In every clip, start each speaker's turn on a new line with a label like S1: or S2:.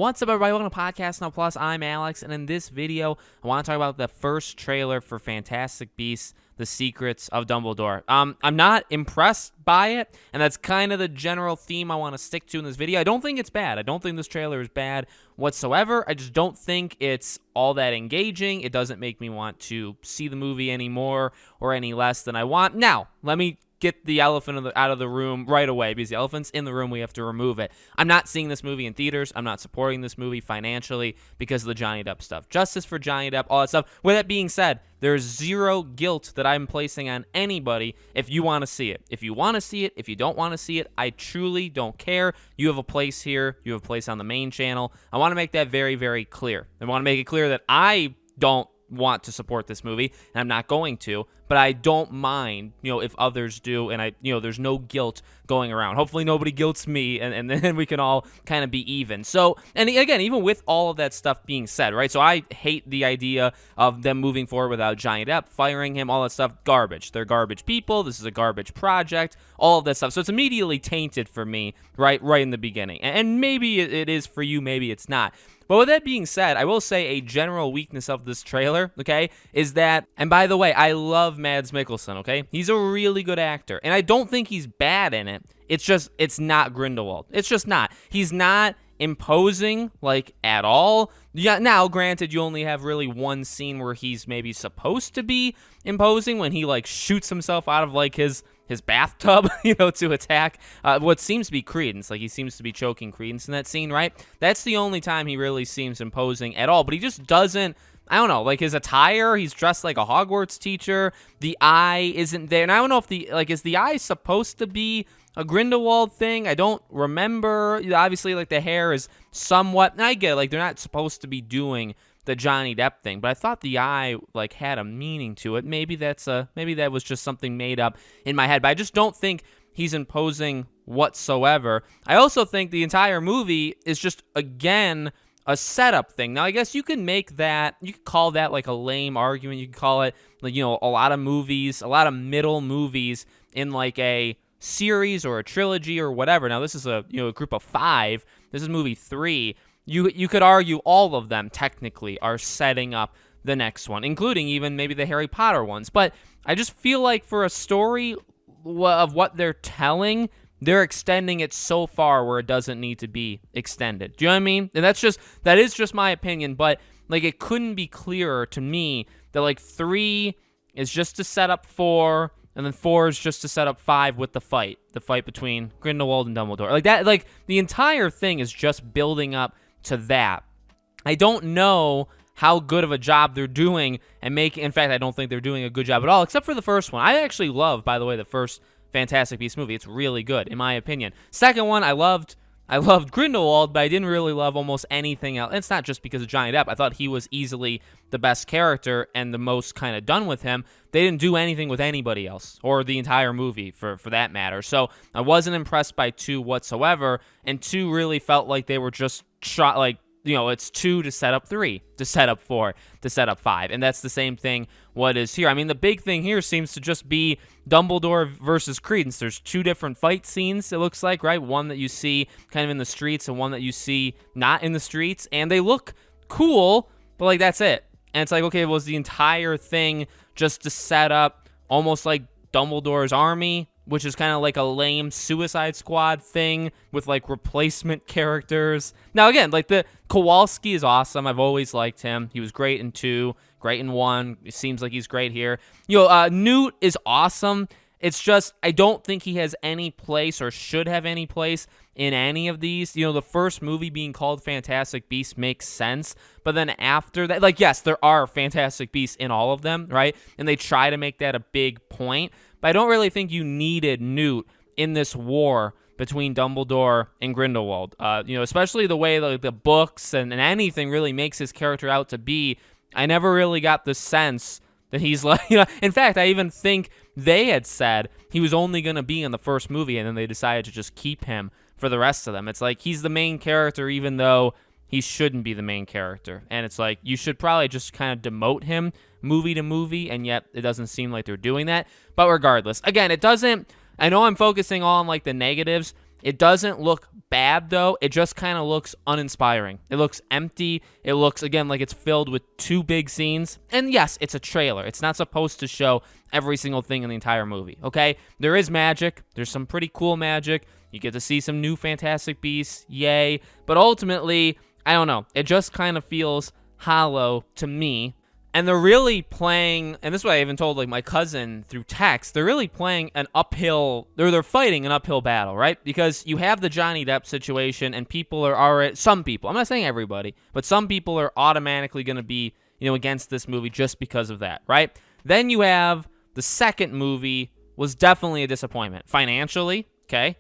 S1: What's up, everybody? Welcome to Podcast Now Plus. I'm Alex, and in this video, I want to talk about the first trailer for Fantastic Beasts: The Secrets of Dumbledore. I'm not impressed by it, and that's kind of the general theme I want to stick to in this video. I don't think it's bad. I don't think this trailer is bad whatsoever. I just don't think it's all that engaging. It doesn't make me want to see the movie any more or any less than I want. Now, let me get the elephant out of the room right away, because the elephant's in the room. We have to remove it. I'm not seeing this movie in theaters. I'm not supporting this movie financially because of the Johnny Depp stuff. Justice for Johnny Depp, all that stuff. With that being said, there's zero guilt that I'm placing on anybody if you want to see it. If you want to see it, if you don't want to see it, I truly don't care. You have a place here. You have a place on the main channel. I want to make that very, very clear. I want to make it clear that I don't want to support this movie, and I'm not going to, but I don't mind, if others do, and there's no guilt going around. Hopefully nobody guilts me, and then we can all kind of be even. So, and again, even with all of that stuff being said, right, so I hate the idea of them moving forward without Johnny Depp, firing him, all that stuff, garbage. They're garbage people. This is a garbage project, all of that stuff. So it's immediately tainted for me, right in the beginning. And maybe it is for you, maybe it's not. But with that being said, I will say a general weakness of this trailer, okay, is that, and by the way, I love Mads Mikkelsen, okay? He's a really good actor, and I don't think he's bad in it. It's not Grindelwald. It's just not. He's not imposing, at all. Yeah, now, granted, you only have really one scene where he's maybe supposed to be imposing when he, shoots himself out of, his bathtub, to attack what seems to be Credence. He seems to be choking Credence in that scene, right? That's the only time he really seems imposing at all, but he just doesn't, I don't know, his attire, he's dressed like a Hogwarts teacher, the eye isn't there, and I don't know if is the eye supposed to be a Grindelwald thing? I don't remember. Obviously, the hair is somewhat, and I get it, they're not supposed to be doing the Johnny Depp thing, but I thought the eye had a meaning to it. Maybe that was just something made up in my head, but I just don't think he's imposing whatsoever. I also think the entire movie is just, again, a setup thing. Now, I guess you can call that a lame argument. You can call it a lot of movies, a lot of middle movies in a series or a trilogy or whatever. Now, this is a group of 5. This is movie 3. You could argue all of them technically are setting up the next one, including even maybe the Harry Potter ones. But I just feel like for a story of what they're telling, they're extending it so far where it doesn't need to be extended. Do you know what I mean? And that is just my opinion, but it couldn't be clearer to me that 3 is just to set up 4, and then 4 is just to set up 5 with the fight between Grindelwald and Dumbledore. The entire thing is just building up to that. I don't know how good of a job they're doing in fact, I don't think they're doing a good job at all, except for the first one. I actually love, by the way, the first Fantastic Beasts movie. It's really good, in my opinion. Second one, I loved Grindelwald, but I didn't really love almost anything else. And it's not just because of Johnny Depp. I thought he was easily the best character and the most kind of done with him. They didn't do anything with anybody else, or the entire movie for that matter. So I wasn't impressed by 2 whatsoever, and 2 really felt like they were just shot it's 2 to set up 3, to set up 4, to set up 5. And that's the same thing what is here. I mean, the big thing here seems to just be Dumbledore versus Credence. There's 2 different fight scenes, it looks like, right? One that you see kind of in the streets and one that you see not in the streets. And they look cool, but that's it. And it's okay, was the entire thing just to set up almost like Dumbledore's army, which is kind of a lame Suicide Squad thing with replacement characters. Now, again, the Kowalski is awesome. I've always liked him. He was great in 2, great in 1. It seems like he's great here. Newt is awesome. It's just, I don't think he has any place or should have any place in any of these. The first movie being called Fantastic Beasts makes sense, but then after that, yes, there are Fantastic Beasts in all of them, right? And they try to make that a big point, but I don't really think you needed Newt in this war between Dumbledore and Grindelwald. Especially the way the books and anything really makes his character out to be. I never really got the sense that he's in fact, I even think they had said he was only going to be in the first movie, and then they decided to just keep him for the rest of them. It's he's the main character, even though he shouldn't be the main character. And it's you should probably just kind of demote him movie to movie, and yet it doesn't seem like they're doing that. But regardless, again, it doesn't, I know I'm focusing on the negatives. It doesn't look bad, though. It just kind of looks uninspiring. It looks empty. It looks, again, like it's filled with two big scenes. And yes, it's a trailer. It's not supposed to show every single thing in the entire movie, okay? There is magic. There's some pretty cool magic. You get to see some new Fantastic Beasts. Yay. But ultimately, I don't know. It just kind of feels hollow to me. And they're really playing, and this is what I even told like my cousin through text, they're really playing an uphill, they're fighting an uphill battle, right? Because you have the Johnny Depp situation, and people are already, some people, I'm not saying everybody, but some people are automatically going to be, against this movie just because of that, right? Then you have the second movie was definitely a disappointment financially, okay?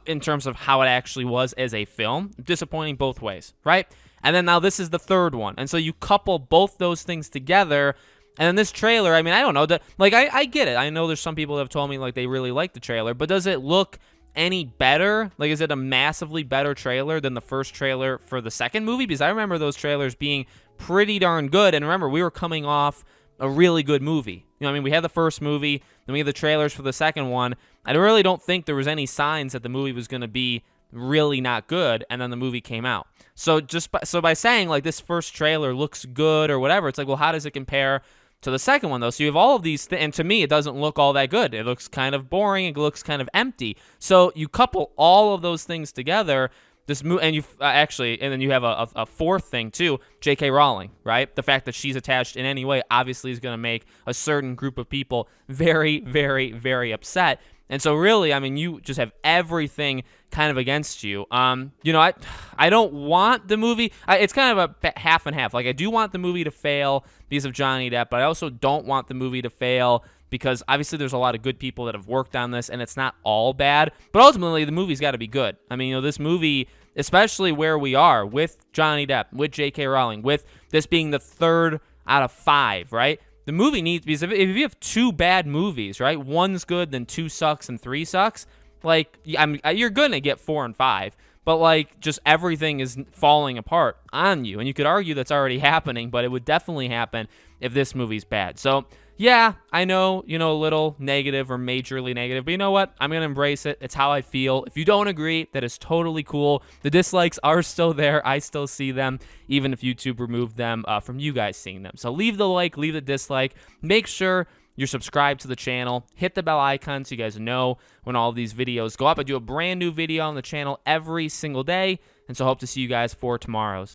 S1: In terms of how it actually was as a film, disappointing both ways, right? And then now this is the third one. And so you couple both those things together. And then this trailer, I mean, I don't know. I get it. I know there's some people that have told me like they really like the trailer. But does it look any better? Like, is it a massively better trailer than the first trailer for the second movie? Because I remember those trailers being pretty darn good. And remember, we were coming off a really good movie. I mean, we had the first movie. Then we had the trailers for the second one. I really don't think there was any signs that the movie was going to be really not good, and then the movie came out. So by saying like this first trailer looks good or whatever, it's like, well, how does it compare to the second one though? So you have all of these and to me it doesn't look all that good. It looks kind of boring, it looks kind of empty. So you couple all of those things together, this and you and then you have a fourth thing too, J.K. Rowling, right? The fact that she's attached in any way obviously is going to make a certain group of people very, very, very upset. And so really, I mean, you just have everything kind of against you. I don't want the movie. It's kind of a half and half. Like, I do want the movie to fail because of Johnny Depp, but I also don't want the movie to fail because obviously there's a lot of good people that have worked on this, and it's not all bad. But ultimately, the movie's got to be good. I mean, this movie, especially where we are with Johnny Depp, with J.K. Rowling, with this being the third out of 5, right? The movie needs, because if you have 2 bad movies, right, 1's good, then 2 sucks, and 3 sucks, like, you're going to get 4 and 5, but, like, just everything is falling apart on you, and you could argue that's already happening, but it would definitely happen if this movie's bad. So, yeah, I know, a little negative or majorly negative, but you know what? I'm going to embrace it. It's how I feel. If you don't agree, that is totally cool. The dislikes are still there. I still see them, even if YouTube removed them from you guys seeing them. So leave the like, leave the dislike. Make sure you're subscribed to the channel. Hit the bell icon so you guys know when all of these videos go up. I do a brand new video on the channel every single day, and so I hope to see you guys for tomorrow's.